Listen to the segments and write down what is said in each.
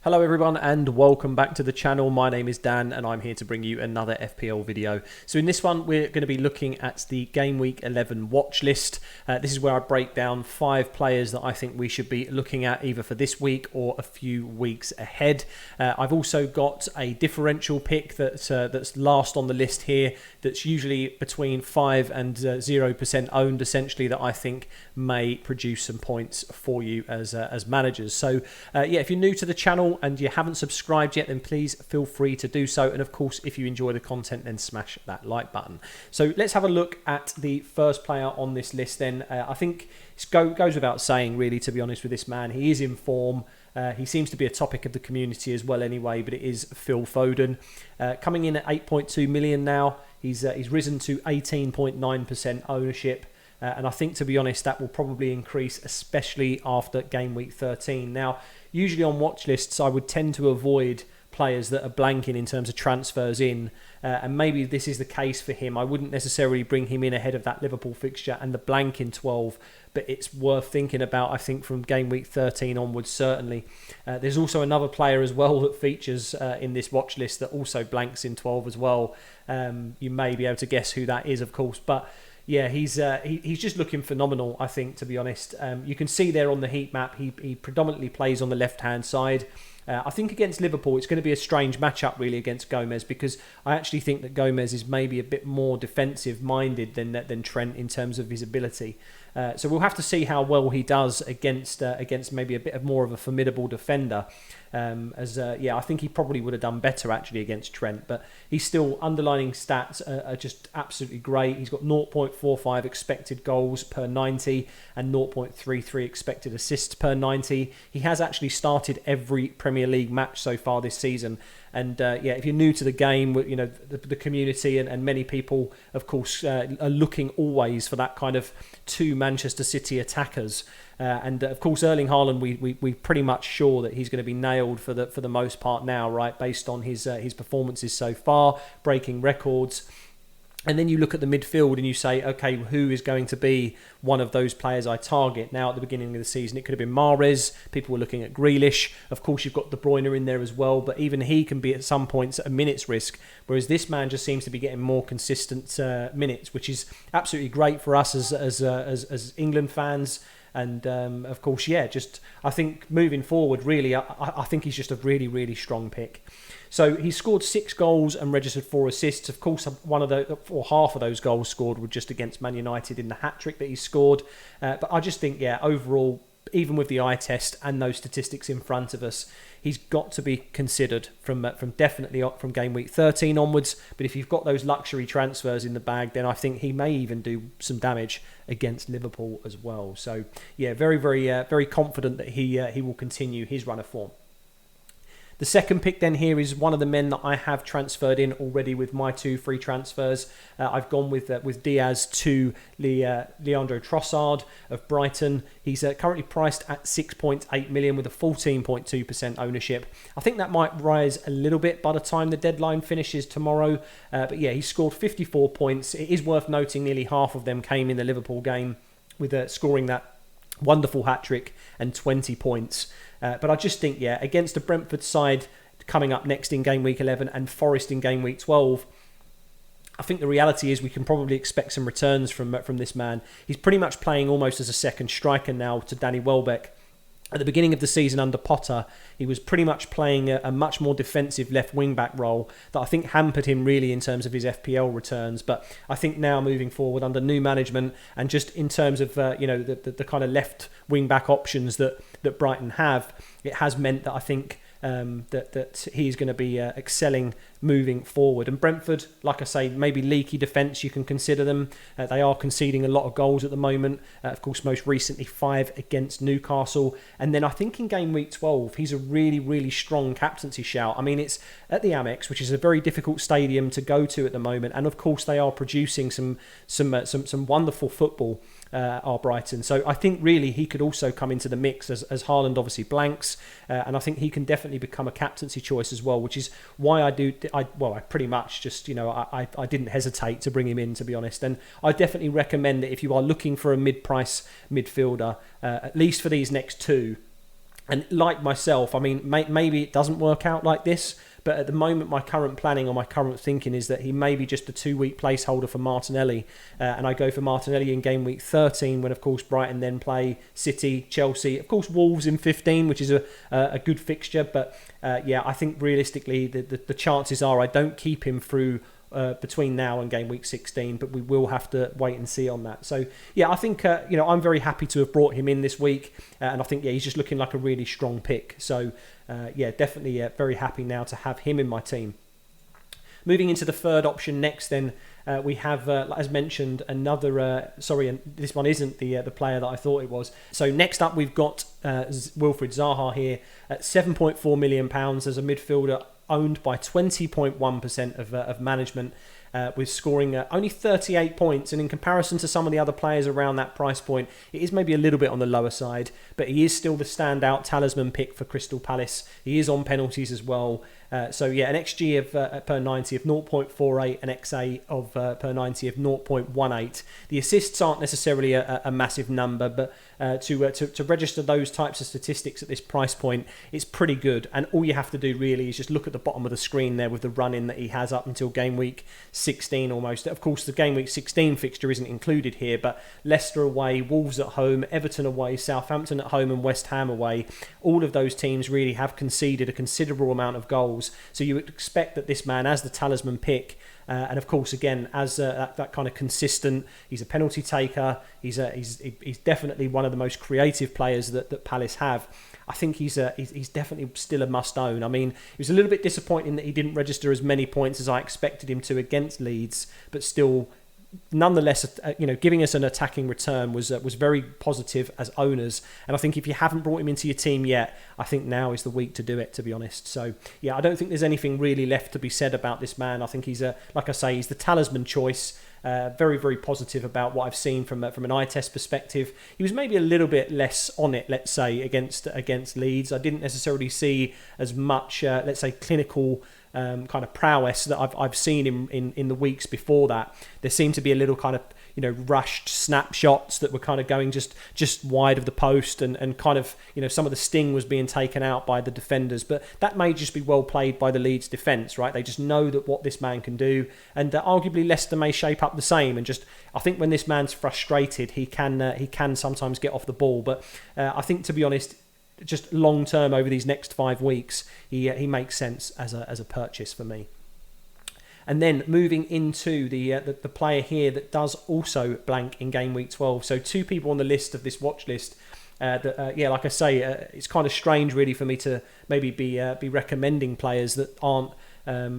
Hello everyone and welcome back to the channel. My name is Dan and I'm here to bring you another FPL video. So in this one we're going to be looking at the Game Week 11 watch list. This is where I break down 5 players that I think we should be looking at either for this week or a few weeks ahead. I've also got a differential pick that's last on the list here, that's usually between 5 and 0% owned, essentially, that I think may produce some points for you as managers. So yeah, if you're new to the channel and you haven't subscribed yet, then please feel free to do so. And of course, if you enjoy the content, then smash that like button. So let's have a look at the first player on this list then. I think it goes without saying, really, to be honest with this man. He is in form. He seems to be a topic of the community as well anyway, but it is Phil Foden. Coming in at 8.2 million now. He's risen to 18.9% ownership. And I think, to be honest, that will probably increase, especially after Game Week 13. Now, usually on watch lists, I would tend to avoid players that are blanking in terms of transfers in. And maybe this is the case for him. I wouldn't necessarily bring him in ahead of that Liverpool fixture and the blank in 12. But it's worth thinking about, I think, from Game Week 13 onwards, certainly. There's also another player as well that features in this watch list that also blanks in 12 as well. You may be able to guess who that is, of course. But yeah, he's just looking phenomenal, I think, to be honest. You can see there on the heat map, he predominantly plays on the left-hand side. I think against Liverpool, it's going to be a strange matchup, really, against Gomez, because I actually think that Gomez is maybe a bit more defensive-minded than Trent in terms of his ability. So we'll have to see how well he does against maybe a bit of more of a formidable defender. Yeah, I think he probably would have done better actually against Trent, but he's still, underlining stats are just absolutely great. He's got 0.45 expected goals per 90 and 0.33 expected assists per 90. He has actually started every Premier League match so far this season. And yeah, if you're new to the game, you know, the community and many people, of course, are looking always for that kind of 2 Manchester City attackers. And of course, Erling Haaland, we pretty much sure that he's going to be nailed for the most part now, right? Based on his performances so far, breaking records. And then you look at the midfield and you say, okay, who is going to be one of those players I target? Now, at the beginning of the season, it could have been Mahrez. People were looking at Grealish. Of course, you've got De Bruyne in there as well, but even he can be at some points at a minute's risk, whereas this man just seems to be getting more consistent minutes, which is absolutely great for us as England fans. And of course, yeah, just I think moving forward, really, I think he's just a really, really strong pick. So he scored 6 goals and registered 4 assists. Of course, one of those, or half of those goals scored were just against Man United in the hat-trick that he scored. But I just think, yeah, overall, even with the eye test and those statistics in front of us, he's got to be considered from definitely from Game Week 13 onwards. But if you've got those luxury transfers in the bag, then I think he may even do some damage against Liverpool as well. So yeah, very, very confident that he will continue his run of form. The second pick then here is one of the men that I have transferred in already with my 2 free transfers. I've gone with Diaz to Leandro Trossard of Brighton. He's currently priced at 6.8 million with a 14.2% ownership. I think that might rise a little bit by the time the deadline finishes tomorrow. But yeah, he scored 54 points. It is worth noting nearly half of them came in the Liverpool game, with scoring that wonderful hat-trick and 20 points. But I just think, yeah, against the Brentford side coming up next in Game Week 11 and Forest in Game Week 12, I think the reality is we can probably expect some returns from this man. He's pretty much playing almost as a second striker now to Danny Welbeck. At the beginning of the season under Potter, he was pretty much playing a much more defensive left wing-back role that I think hampered him really in terms of his FPL returns. But I think now moving forward under new management and just in terms of you know, the kind of left wing-back options that Brighton have, it has meant that I think that he's going to be excelling moving forward. And Brentford, like I say, maybe leaky defence, you can consider them. They are conceding a lot of goals at the moment. Of course, most recently 5 against Newcastle. And then I think in Game Week 12, he's a really, really strong captaincy shout. I mean, it's at the Amex, which is a very difficult stadium to go to at the moment. And of course, they are producing some wonderful football. Are Brighton. So I think really he could also come into the mix as Haaland obviously blanks, and I think he can definitely become a captaincy choice as well, which is why I pretty much just, you know, I didn't hesitate to bring him in, to be honest. And I definitely recommend that if you are looking for a mid-price midfielder, at least for these next 2, And like myself, I mean, maybe it doesn't work out like this, but at the moment, my current planning or my current thinking is that he may be just a 2-week placeholder for Martinelli. And I go for Martinelli in game week 13, when, of course, Brighton then play City, Chelsea, of course, Wolves in 15, which is a good fixture. But yeah, I think realistically, the chances are I don't keep him through between now and game week 16, but we will have to wait and see on that. So yeah, I think I'm very happy to have brought him in this week, and I think he's just looking like a really strong pick. So yeah, definitely very happy now to have him in my team. Moving into the third option next, then we have, as mentioned, another. Sorry, this one isn't the player that I thought it was. So next up, we've got Wilfried Zaha here at £7.4 million as a midfielder, owned by 20.1% of management, with scoring only 38 points. And in comparison to some of the other players around that price point, it is maybe a little bit on the lower side, but he is still the standout talisman pick for Crystal Palace. He is on penalties as well. So yeah, an XG of per 90 of 0.48, an XA of per 90 of 0.18. The assists aren't necessarily a massive number, but to register those types of statistics at this price point, it's pretty good. And all you have to do really is just look at the bottom of the screen there with the run-in that he has up until game week 16 almost. Of course, the game week 16 fixture isn't included here, but Leicester away, Wolves at home, Everton away, Southampton at home and West Ham away, all of those teams really have conceded a considerable amount of goals. So you would expect that this man, as the talisman pick, and of course, again, as that kind of consistent, he's a penalty taker. He's definitely one of the most creative players that Palace have. I think he's definitely still a must own. I mean, it was a little bit disappointing that he didn't register as many points as I expected him to against Leeds, but still, nonetheless, giving us an attacking return was very positive as owners. And I think if you haven't brought him into your team yet, I think now is the week to do it, to be honest. So yeah, I don't think there's anything really left to be said about this man. I think he's like I say, he's the talisman choice. Very, very positive about what I've seen from an eye test perspective. He was maybe a little bit less on it, let's say, against Leeds. I didn't necessarily see as much, let's say, clinical kind of prowess that I've seen in the weeks before that. There seemed to be a little kind of rushed snapshots that were kind of going just wide of the post, and kind of some of the sting was being taken out by the defenders. But that may just be well played by the Leeds defence, right? They just know that what this man can do, and arguably Leicester may shape up the same. And just I think when this man's frustrated, he can sometimes get off the ball. But I think, to be honest, just long term over these next 5 weeks, he makes sense as a purchase for me. And then moving into the player here that does also blank in game week 12. So 2 people on the list of this watch list. Like I say, it's kind of strange really for me to maybe be recommending players that aren't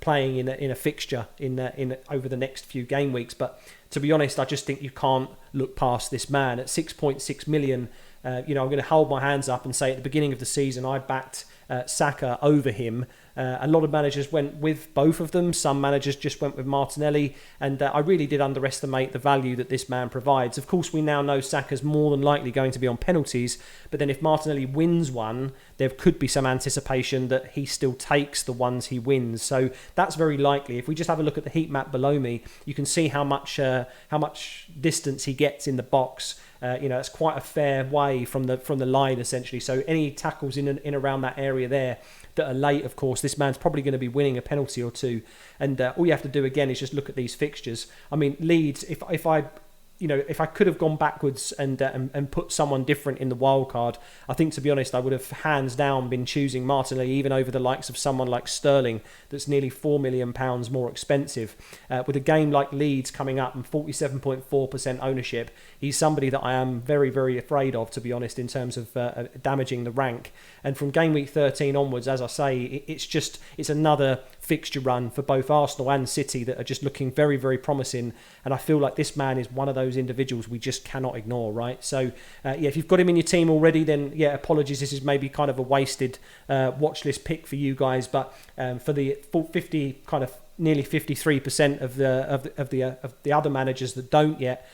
playing in a fixture in over the next few game weeks. But to be honest, I just think you can't look past this man at 6.6 million. I'm going to hold my hands up and say at the beginning of the season I backed Saka over him. A lot of managers went with both of them. Some managers just went with Martinelli, and I really did underestimate the value that this man provides. Of course, we now know Saka's more than likely going to be on penalties, but then if Martinelli wins one, there could be some anticipation that he still takes the ones he wins. So that's very likely. If we just have a look at the heat map below me, you can see how much distance he gets in the box. It's quite a fair way from the line, essentially. So any tackles in around that area there that are late, of course, this man's probably going to be winning a penalty or two. And all you have to do again is just look at these fixtures. I mean, Leeds, if I could have gone backwards and put someone different in the wild card, I think, to be honest, I would have hands down been choosing Martinelli even over the likes of someone like Sterling, that's nearly £4 million more expensive. With a game like Leeds coming up and 47.4% ownership, he's somebody that I am very, very afraid of, to be honest, in terms of damaging the rank. And from game week 13 onwards, as I say, it's another fixture run for both Arsenal and City that are just looking very, very promising. And I feel like this man is one of those individuals we just cannot ignore, right? So, if you've got him in your team already, then apologies. This is maybe kind of a wasted watch list pick for you guys. But for the 50, kind of nearly 53% of the other managers that don't yet,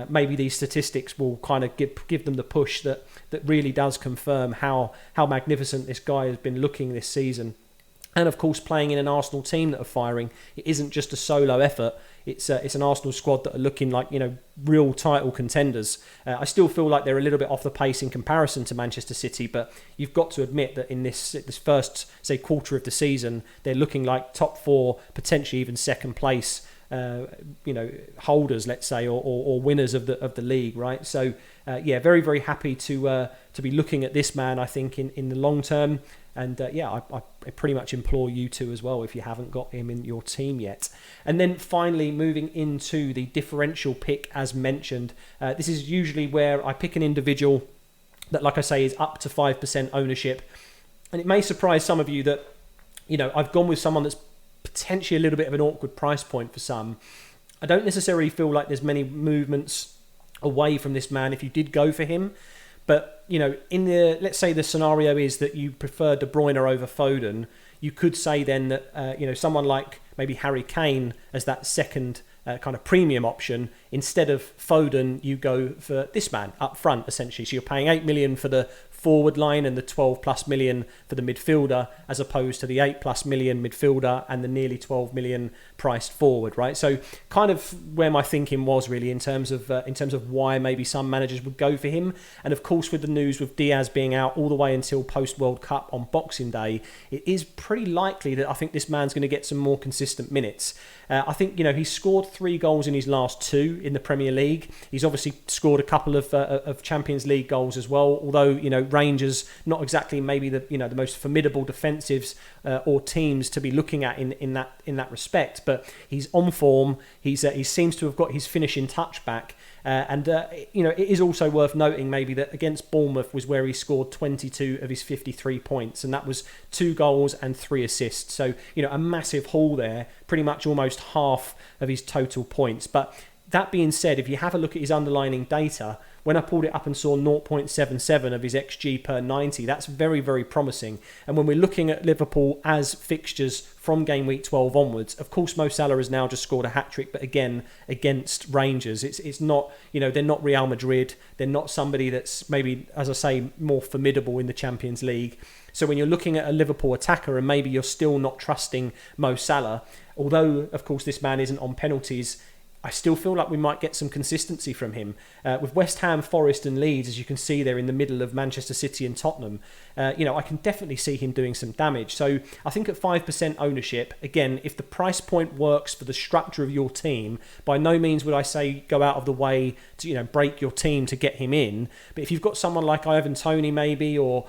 maybe these statistics will kind of give them the push that really does confirm how magnificent this guy has been looking this season. And of course, playing in an Arsenal team that are firing, it isn't just a solo effort. It's an Arsenal squad that are looking like, real title contenders. I still feel like they're a little bit off the pace in comparison to Manchester City, but you've got to admit that in this first, say, quarter of the season, they're looking like top four, potentially even second place, holders, let's say, or winners of the league, right? So, very, very happy to be looking at this man, I think, in the long term. And I pretty much implore you to as well if you haven't got him in your team yet. And then finally, moving into the differential pick, as mentioned. This is usually where I pick an individual that, like I say, is up to 5% ownership. And it may surprise some of you that, I've gone with someone that's potentially a little bit of an awkward price point for some. I don't necessarily feel like there's many movements away from this man if you did go for him. But, let's say the scenario is that you prefer De Bruyne over Foden, you could say then that, someone like maybe Harry Kane as that second kind of premium option, instead of Foden, you go for this man up front, essentially. So you're paying 8 million for the forward line and the 12 plus million for the midfielder, as opposed to the 8 plus million midfielder and the nearly 12 million priced forward, right? So kind of where my thinking was really in terms of why maybe some managers would go for him. And of course, with the news with Diaz being out all the way until post World Cup on Boxing Day, it is pretty likely that I think this man's going to get some more consistent minutes. I think, he's scored 3 goals in his last 2 in the Premier League. He's obviously scored a couple of Champions League goals as well, although, Rangers, not exactly maybe the most formidable defensives or teams to be looking at in that respect, but he's on form. He seems to have got his finishing touch back. It is also worth noting maybe that against Bournemouth was where he scored 22 of his 53 points, and that was 2 goals and 3 assists. So, a massive haul there, pretty much almost half of his total points. But that being said, if you have a look at his underlying data, when I pulled it up and saw 0.77 of his XG per 90, that's very, very promising. And when we're looking at Liverpool as fixtures from game week 12 onwards, of course, Mo Salah has now just scored a hat-trick, but again, against Rangers. It's not, they're not Real Madrid. They're not somebody that's maybe, as I say, more formidable in the Champions League. So when you're looking at a Liverpool attacker and maybe you're still not trusting Mo Salah, although, of course, this man isn't on penalties, I still feel like we might get some consistency from him. With West Ham, Forest and Leeds, as you can see, they're in the middle of Manchester City and Tottenham. I can definitely see him doing some damage. So I think at 5% ownership, again, if the price point works for the structure of your team, by no means would I say go out of the way to, break your team to get him in. But if you've got someone like Ivan Toney maybe, or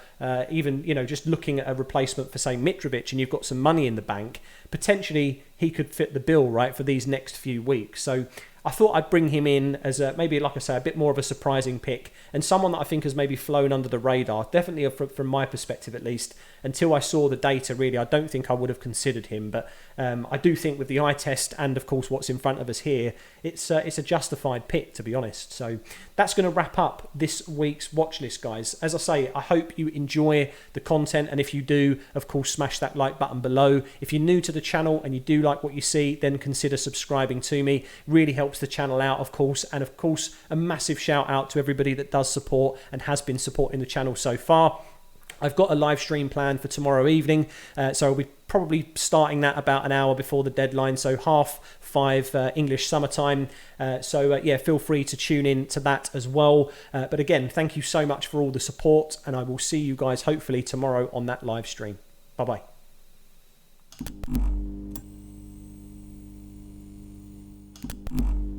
even, just looking at a replacement for, say, Mitrovic, and you've got some money in the bank, potentially he could fit the bill, right, for these next few weeks. So I thought I'd bring him in as maybe, like I say, a bit more of a surprising pick, and someone that I think has maybe flown under the radar, definitely from my perspective at least. Until I saw the data, really, I don't think I would have considered him. But I do think with the eye test and, of course, what's in front of us here, it's a justified pick, to be honest. So that's going to wrap up this week's watch list, guys. As I say, I hope you enjoy the content, and if you do, of course, smash that like button below. If you're new to the channel and you do like what you see, then consider subscribing to me. Really helps the channel out, of course. And of course, a massive shout out to everybody that does support and has been supporting the channel so far. I've got a live stream planned for tomorrow evening, so I'll be probably starting that about an hour before the deadline, so 5:30 English summertime. Feel free to tune in to that as well. But again, thank you so much for all the support, and I will see you guys hopefully tomorrow on that live stream. Bye-bye.